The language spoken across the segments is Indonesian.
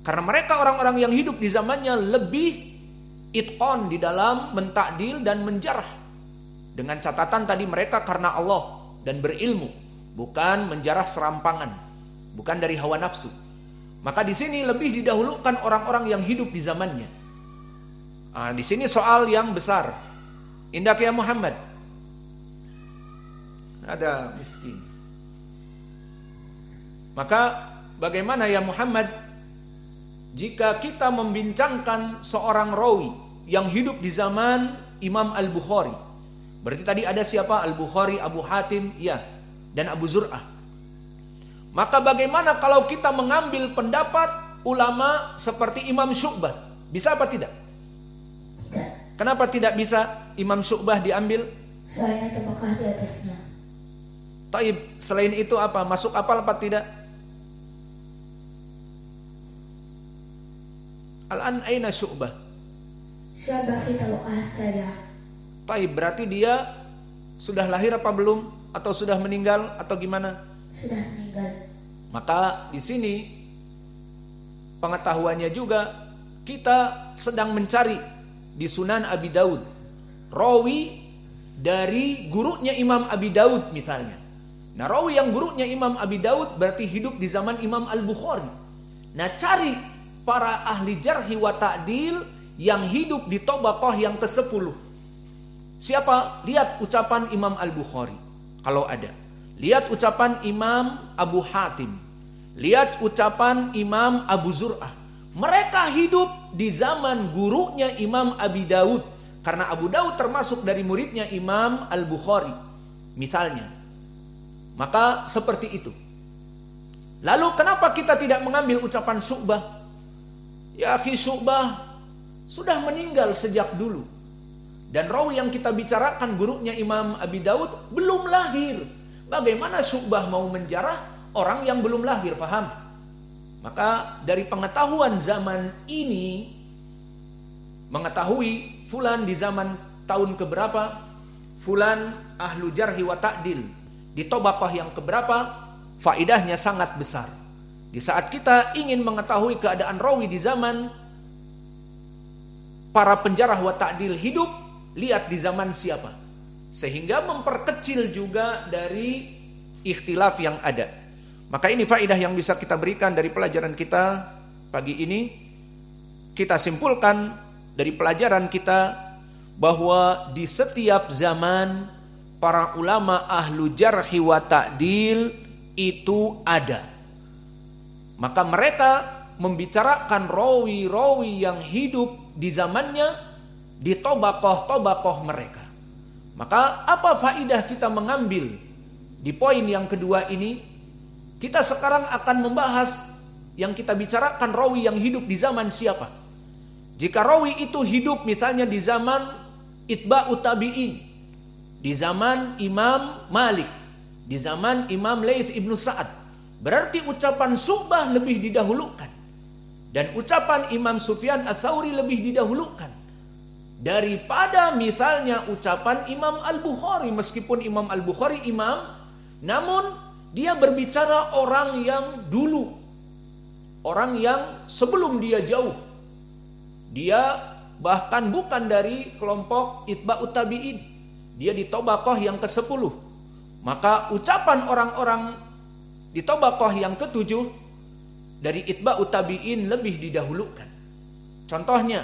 Karena mereka orang-orang yang hidup di zamannya lebih itqon di dalam mentakdil dan menjarah. Dengan catatan tadi mereka karena Allah dan berilmu, bukan menjarah serampangan, bukan dari hawa nafsu. Maka di sini lebih didahulukan orang-orang yang hidup di zamannya. Di sini soal yang besar. Indak ya Muhammad. Ada miskin. Maka bagaimana ya Muhammad jika kita membincangkan seorang rawi yang hidup di zaman Imam Al-Bukhari? Berarti tadi ada siapa? Al-Bukhari, Abu Hatim, ya, dan Abu Zur'ah. Maka bagaimana kalau kita mengambil pendapat ulama seperti Imam Syu'bah? Bisa apa tidak? Tidak. Kenapa tidak bisa Imam Syu'bah diambil? Soalnya ada Mekah di atasnya. Taib, selain itu apa? Masuk akal apa tidak? Al-an aina Syu'bah? Syu'bah kita Mekah saja. Taib, berarti dia sudah lahir apa belum? Atau sudah meninggal atau gimana? Sudah meninggal. Maka di sini pengetahuannya juga kita sedang mencari di Sunan Abi Daud rawi dari gurunya Imam Abi Daud misalnya. Nah, rawi yang gurunya Imam Abi Daud berarti hidup di zaman Imam Al-Bukhari. Nah, cari para ahli jarhi wa ta'dil yang hidup di tabaqah yang ke-10. Siapa? Lihat ucapan Imam Al-Bukhari kalau ada. Lihat ucapan Imam Abu Hatim. Lihat ucapan Imam Abu Zur'ah. Mereka hidup di zaman gurunya Imam Abi Daud. Karena Abu Daud termasuk dari muridnya Imam Al-Bukhari. Misalnya. Maka seperti itu. Lalu kenapa kita tidak mengambil ucapan Syu'bah? Ya akhi, Syu'bah sudah meninggal sejak dulu. Dan rawi yang kita bicarakan gurunya Imam Abi Daud belum lahir. Bagaimana Syu'bah mau menjarah orang yang belum lahir, faham? Maka dari pengetahuan zaman ini, mengetahui fulan di zaman tahun keberapa, fulan ahlu jarhi wa ta'dil di tabaqah yang keberapa, faidahnya sangat besar. Di saat kita ingin mengetahui keadaan rawi di zaman para penjarah wa ta'dil hidup, lihat di zaman siapa. Sehingga memperkecil juga dari ikhtilaf yang ada. Maka ini faedah yang bisa kita berikan dari pelajaran kita pagi ini. Kita simpulkan dari pelajaran kita bahwa di setiap zaman para ulama ahlu jarhi wa ta'dil itu ada. Maka mereka membicarakan rawi-rawi yang hidup di zamannya di tabaqah-tabaqah mereka. Maka apa faedah kita mengambil di poin yang kedua ini? Kita sekarang akan membahas yang kita bicarakan rawi yang hidup di zaman siapa. Jika rawi itu hidup misalnya di zaman itba'ut tabi'in, di zaman Imam Malik, di zaman Imam Laits ibnu Sa'ad, berarti ucapan Syu'bah lebih didahulukan. Dan ucapan Imam Sufyan Ats-Tsauri lebih didahulukan daripada misalnya ucapan Imam Al-Bukhari. Meskipun Imam Al-Bukhari imam, namun dia berbicara orang yang dulu, orang yang sebelum dia jauh. Dia bahkan bukan dari kelompok itba'ut tabi'in, dia di tabaqah yang ke-10. Maka ucapan orang-orang di tabaqah yang ke-7 dari itba'ut tabi'in lebih didahulukan. Contohnya,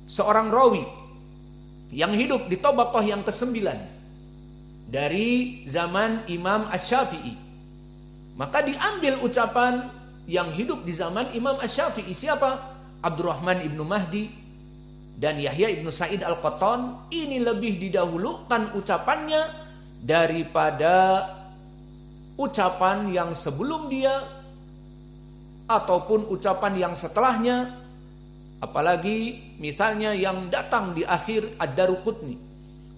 seorang rawi yang hidup di tabaqah yang ke-9 dari zaman Imam Asy-Syafi'i, maka diambil ucapan yang hidup di zaman Imam Asy-Syafi'i. Siapa? Abdurrahman ibnu Mahdi dan Yahya ibnu Sa'id Al-Qattan. Ini lebih didahulukan ucapannya daripada ucapan yang sebelum dia ataupun ucapan yang setelahnya, apalagi misalnya yang datang di akhir Ad-Daruqutni.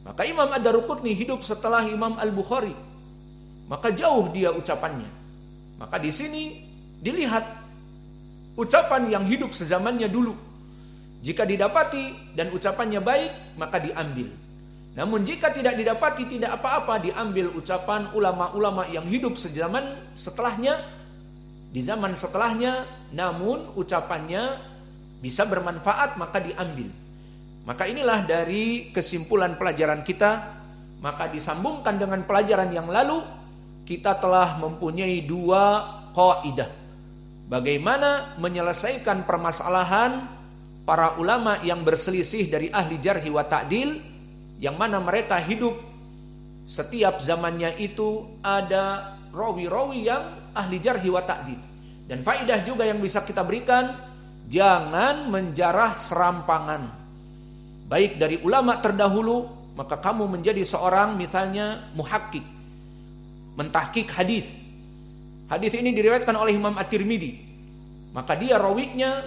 Maka Imam Ad-Daruqutni hidup setelah Imam Al-Bukhari, maka jauh dia ucapannya. Maka di sini dilihat ucapan yang hidup sezamannya dulu. Jika didapati dan ucapannya baik, maka diambil. Namun jika tidak didapati, tidak apa-apa, diambil ucapan ulama-ulama yang hidup sezaman setelahnya, di zaman setelahnya, namun ucapannya bisa bermanfaat maka diambil. Maka inilah dari kesimpulan pelajaran kita. Maka disambungkan dengan pelajaran yang lalu, kita telah mempunyai 2 kaidah. Bagaimana menyelesaikan permasalahan para ulama yang berselisih dari ahli jarhi wa ta'dil, yang mana mereka hidup setiap zamannya itu ada rawi-rawi yang ahli jarhi wa ta'dil. Dan faidah juga yang bisa kita berikan, jangan menjarah serampangan. Baik dari ulama terdahulu, maka kamu menjadi seorang misalnya muhakkik, mentahkik hadis. Hadis ini diriwayatkan oleh Imam At-Tirmidzi. Maka dia rawinya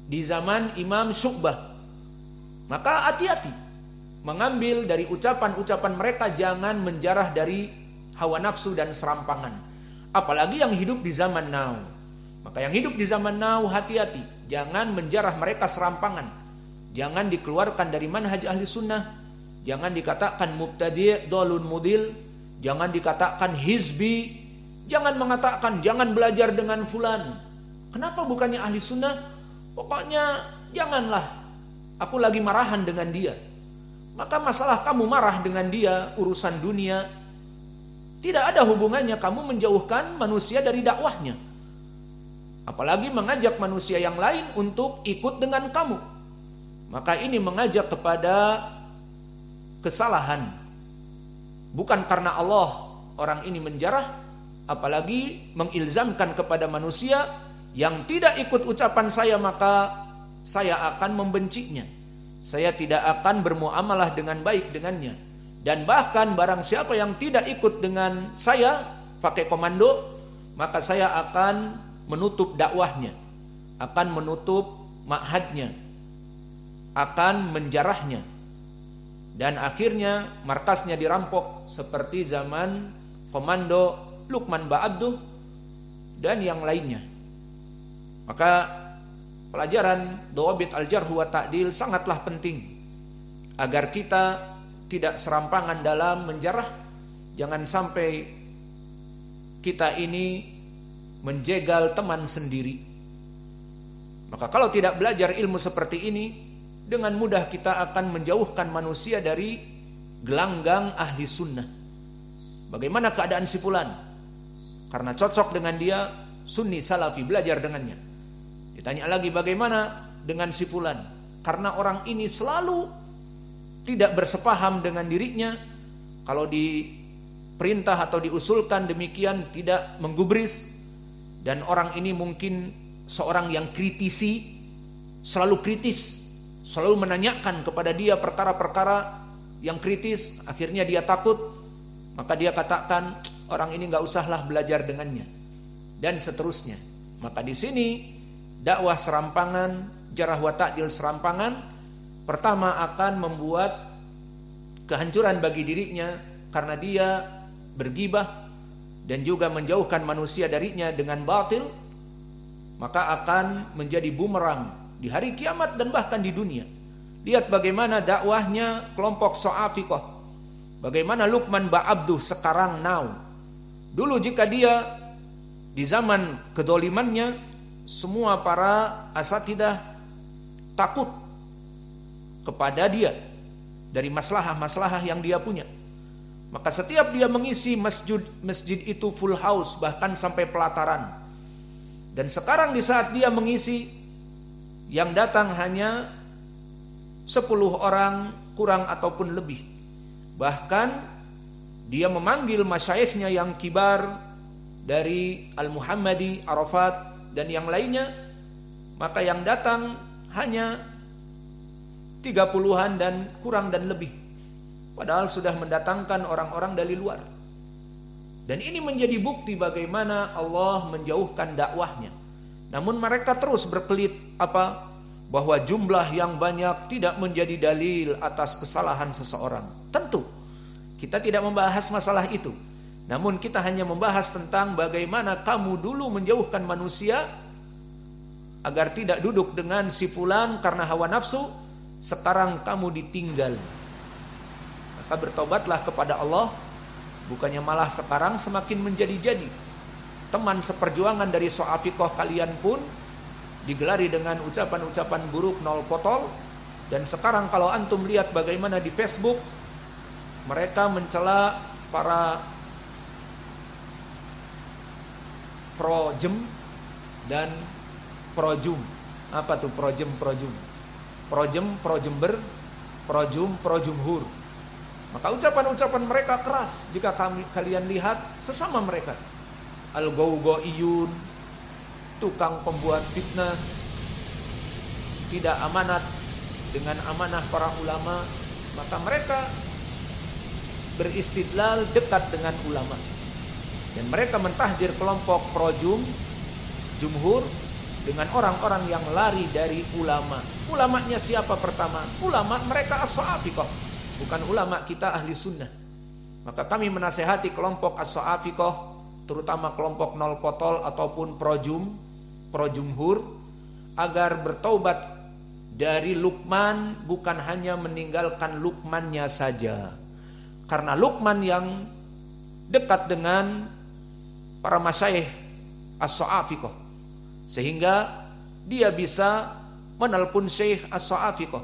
di zaman Imam Syu'bah. Maka hati-hati mengambil dari ucapan-ucapan mereka, jangan menjarah dari hawa nafsu dan serampangan. Apalagi yang hidup di zaman now. Maka yang hidup di zaman now hati-hati, jangan menjarah mereka serampangan. Jangan dikeluarkan dari manhaj ahli sunnah. Jangan dikatakan mubtadi', dhalun mudil. Jangan dikatakan hizbi. Jangan mengatakan jangan belajar dengan fulan. Kenapa bukannya ahli sunnah? Pokoknya janganlah, aku lagi marahan dengan dia. Maka masalah kamu marah dengan dia, urusan dunia. Tidak ada hubungannya kamu menjauhkan manusia dari dakwahnya. Apalagi mengajak manusia yang lain untuk ikut dengan kamu. Maka ini mengajak kepada kesalahan. Bukan karena Allah orang ini menjarah, apalagi mengilzamkan kepada manusia yang tidak ikut ucapan saya maka saya akan membencinya. Saya tidak akan bermuamalah dengan baik dengannya. Dan bahkan barang siapa yang tidak ikut dengan saya pakai komando, maka saya akan menutup dakwahnya, akan menutup ma'hadnya, akan menjarahnya. Dan akhirnya markasnya dirampok seperti zaman komando Lukman Ba'abduh dan yang lainnya. Maka pelajaran Dawabit al-Jarh wa Ta'dil sangatlah penting agar kita tidak serampangan dalam menjarah. Jangan sampai kita ini menjegal teman sendiri. Maka kalau tidak belajar ilmu seperti ini, dengan mudah kita akan menjauhkan manusia dari gelanggang ahli sunnah. Bagaimana keadaan si fulan? Karena cocok dengan dia, sunni salafi, belajar dengannya. Ditanya lagi bagaimana dengan si fulan? Karena orang ini selalu tidak bersepaham dengan dirinya. Kalau diperintah atau diusulkan demikian tidak menggubris. Dan orang ini mungkin seorang yang kritisi, selalu kritis, selalu menanyakan kepada dia perkara-perkara yang kritis. Akhirnya dia takut, maka dia katakan orang ini gak usahlah belajar dengannya, dan seterusnya. Maka di sini dakwah serampangan, jarah wa ta'dil serampangan, pertama akan membuat kehancuran bagi dirinya karena dia bergibah dan juga menjauhkan manusia darinya dengan batil. Maka akan menjadi bumerang di hari kiamat dan bahkan di dunia. Lihat bagaimana dakwahnya kelompok So'afiqah, bagaimana Lukman Ba'abduh sekarang now. Dulu jika dia di zaman kedolimannya, semua para asatidah takut kepada dia dari masalah-masalah yang dia punya. Maka setiap dia mengisi masjid itu full house, bahkan sampai pelataran. Dan sekarang di saat dia mengisi, yang datang hanya 10 orang kurang ataupun lebih. Bahkan dia memanggil masyaikhnya yang kibar dari Al-Muhammadi, Arafat dan yang lainnya, maka yang datang hanya 30-an dan kurang dan lebih. Padahal sudah mendatangkan orang-orang dari luar. Dan ini menjadi bukti bagaimana Allah menjauhkan dakwahnya. Namun mereka terus berkelit bahwa jumlah yang banyak tidak menjadi dalil atas kesalahan seseorang. Tentu kita tidak membahas masalah itu. Namun kita hanya membahas tentang bagaimana kamu dulu menjauhkan manusia agar tidak duduk dengan si fulan karena hawa nafsu. Sekarang kamu ditinggal. Maka bertobatlah kepada Allah, bukannya malah sekarang semakin menjadi-jadi. teman seperjuangan dari So'afikoh kalian pun digelari dengan ucapan-ucapan buruk nol potol. Dan sekarang kalau antum lihat bagaimana di Facebook mereka mencela para projem dan projum. Apa tuh projem, projum? Projem, projember, projum, projumhur. Maka ucapan-ucapan mereka keras jika kalian lihat sesama mereka. Al-gawga'iyun, tukang pembuat fitnah, tidak amanat dengan amanah para ulama. Maka mereka beristidlal dekat dengan ulama. Dan mereka mentahdir kelompok projum, jumhur, dengan orang-orang yang lari dari ulama. Ulamanya siapa pertama? Ulama mereka as-So'afikoh, bukan ulama kita ahli sunnah. Maka kami menasehati kelompok as-So'afikoh, terutama kelompok nol potol ataupun projum, projumhur, agar bertaubat dari Luqman, bukan hanya meninggalkan Luqmannya saja. Karena Luqman yang dekat dengan para masyayikh as-So'afikoh, sehingga dia bisa menelpon Syekh as-So'afikoh,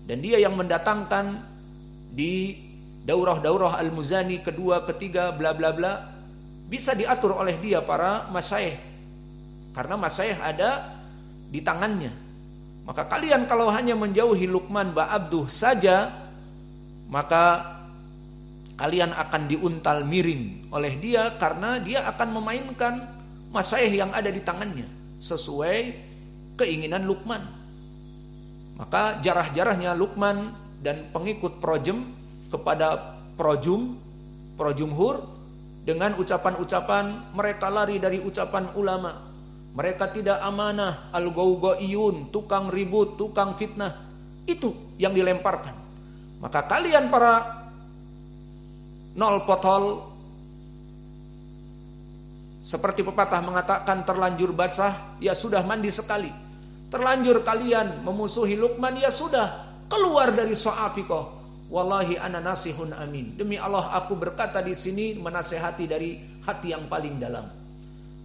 dan dia yang mendatangkan di daurah-daurah Al-Muzani kedua, ketiga, bla bla bla, bisa diatur oleh dia para masyayikh, karena masyayikh ada di tangannya. Maka kalian kalau hanya menjauhi Luqman Ba'abduh saja, maka kalian akan diuntal miring oleh dia, karena dia akan memainkan masyayikh yang ada di tangannya sesuai keinginan Luqman. Maka jarah-jarahnya Luqman dan pengikut projem kepada projum, projumhur, dengan ucapan-ucapan mereka lari dari ucapan ulama. Mereka tidak amanah, al-gawga'iyun, tukang ribut, tukang fitnah. Itu yang dilemparkan. Maka kalian para nol potol, seperti pepatah mengatakan, terlanjur basah, ya sudah mandi sekali. Terlanjur kalian memusuhi Luqman, ya sudah keluar dari So'afikoh. Wallahi ana nasihun amin. Demi Allah aku berkata di sini menasehati dari hati yang paling dalam.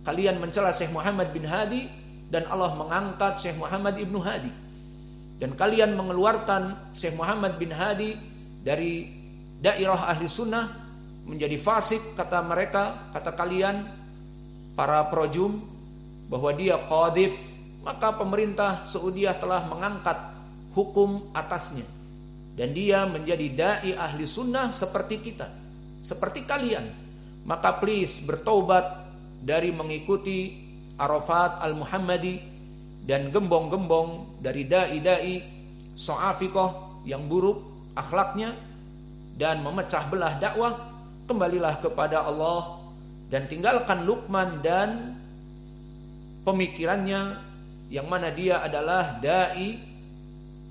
Kalian mencela Syekh Muhammad bin Hadi, dan Allah mengangkat Syekh Muhammad ibnu Hadi. Dan kalian mengeluarkan Syekh Muhammad bin Hadi dari dairah ahli sunnah menjadi fasik, kata mereka, kata kalian para projum, bahwa dia qadhif. Maka pemerintah Saudiah telah mengangkat hukum atasnya, dan dia menjadi dai ahli sunnah seperti kita, seperti kalian. Maka please bertaubat dari mengikuti Arafat al-Muhammadi dan gembong-gembong dari dai-dai So'afikoh yang buruk akhlaknya dan memecah belah dakwah. Kembalilah kepada Allah dan tinggalkan Luqman dan pemikirannya, yang mana dia adalah dai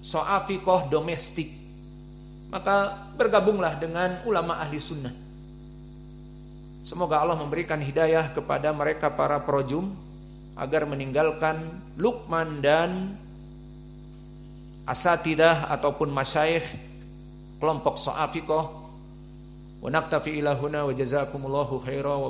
So'afikoh domestik. Maka bergabunglah dengan ulama ahli sunnah. Semoga Allah memberikan hidayah kepada mereka para projum agar meninggalkan Luqman dan asatidah ataupun masyayikh kelompok So'afikoh. Wa naktafi ila huna wa jazakumullahu khairan.